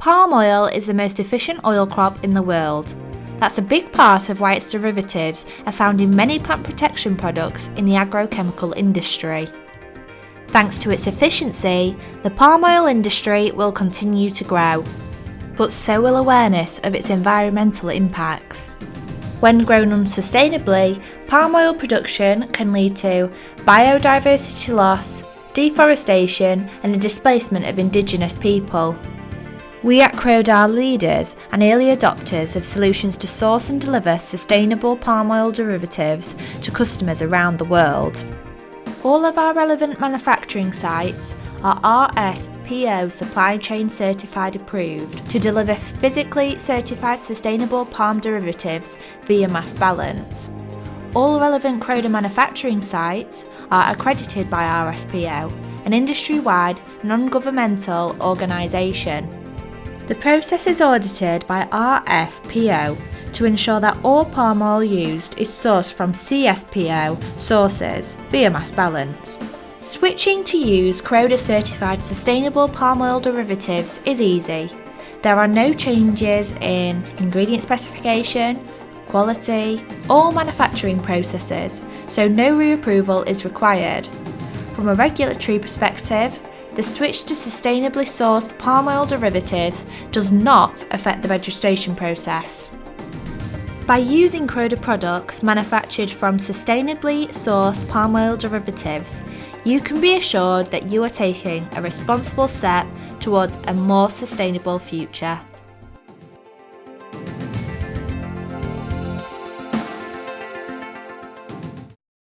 Palm oil is the most efficient oil crop in the world. That's a big part of why its derivatives are found in many plant protection products in the agrochemical industry. Thanks to its efficiency, the palm oil industry will continue to grow, but so will awareness of its environmental impacts. When grown unsustainably, palm oil production can lead to biodiversity loss, deforestation, and the displacement of indigenous people. We at Croda are leaders and early adopters of solutions to source and deliver sustainable palm oil derivatives to customers around the world. All of our relevant manufacturing sites are RSPO supply chain certified approved to deliver physically certified sustainable palm derivatives via mass balance. All relevant Croda manufacturing sites are accredited by RSPO, an industry-wide non-governmental organisation. The process is audited by RSPO to ensure that all palm oil used is sourced from CSPO sources via mass balance. Switching to use Croda certified sustainable palm oil derivatives is easy. There are no changes in ingredient specification, quality, or manufacturing processes, so no reapproval is required. From a regulatory perspective, the switch to sustainably sourced palm oil derivatives does not affect the registration process. By using Croda products manufactured from sustainably sourced palm oil derivatives, you can be assured that you are taking a responsible step towards a more sustainable future.